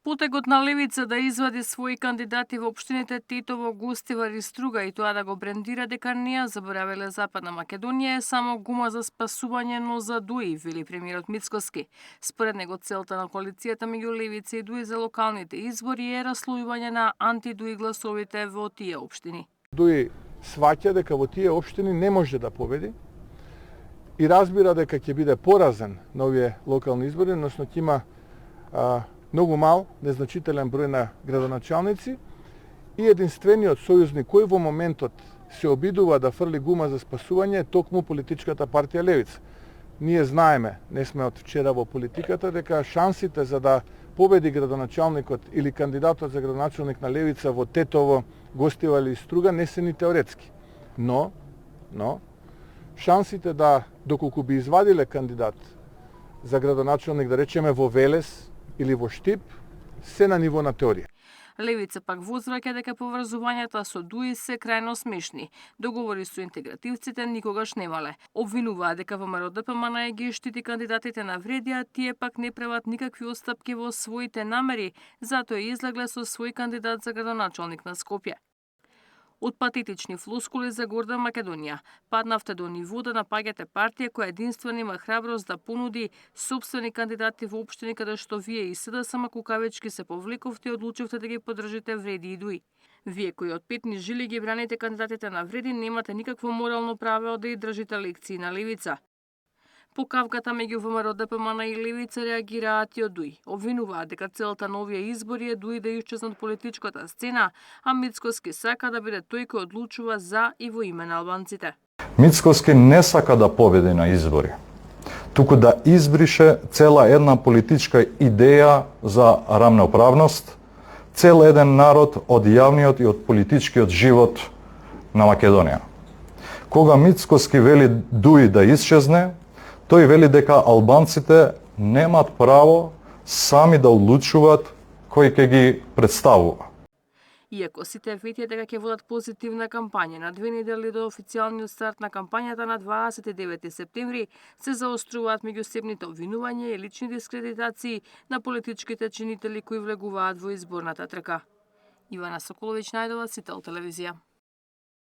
Потегот на левица да извади своји кандидати во општините Тетово, Гостивар и Струга и тоа да го брендира дека не ја заборавиле Западна Македонија е само гума за спасување, но за ДУИ, вели премиерот Мицкоски. Според него целта на коалицијата меѓу левица и ДУИ за локалните избори е раслојување на анти-ДУИ гласовите во тие општини. ДУИ сваќа дека во тие општини не може да победи и разбира дека ќе биде поразен на овие локални избори, односно ќе има многу мал, незначителен број на градоначалници и единствениот сојузник кој во моментот се обидува да фрли гума за спасување е токму политичката партија Левица. Ние знаеме, не сме од вчера во политиката, дека шансите за да победи градоначалникот или кандидатот за градоначалник на Левица во Тетово, Гостивар или Струга не се ни теоретски. Но шансите да, доколку би извадиле кандидат за градоначалник, да речеме во Велес или во Штип, се на ниво на теорија. Левица пак возвраќа дека поврзувањата со ДУИ се крајно смешни. Договори со интегративците никогаш немале. Обвинуваа дека ВМРО ДПМН ги штити кандидатите на вреди, а тие пак не прават никакви отстапки во своите намери, затоа излегле со свој кандидат за градоначалник на Скопје. Од патетични флоскули за горда Македонија, паднавте до ниво да напаѓате партија која единствено има храброст да понуди сопствени кандидати во општини каде што вие и СДСМ кукавички се повлековте и одлучивте да ги поддржите вреди и ДУИ. Вие кои од петни жили ги браните кандидатите на вреди немате никакво морално право да ја држите лекции на левица. Покавката меѓу ВМРО ДПМН и левица реагираат и од ДУИ. Обвинуваат дека целта на овие избори е ДУИ да исчезне од политичката сцена, а Мицкоски сака да биде тој кој одлучува за и во име на албанците. Мицкоски не сака да победи на избори, туку да избрише цела една политичка идеја за рамноправност, цел еден народ од јавниот и од политичкиот живот на Македонија. Кога Мицкоски вели ДУИ да исчезне, тој вели дека албанците немаат право сами да одлучуваат кој ќе ги представува. Иако сите ветија дека ќе водат позитивна кампања, на 2 недели до официјалниот старт на кампањата на 29 септември, се заоструваат меѓусебните обвинувања и лични дискредитации на политичките чинители кои влегуваат во изборната трка. Ивана Соколовиќ, Најдова, Сител телевизија.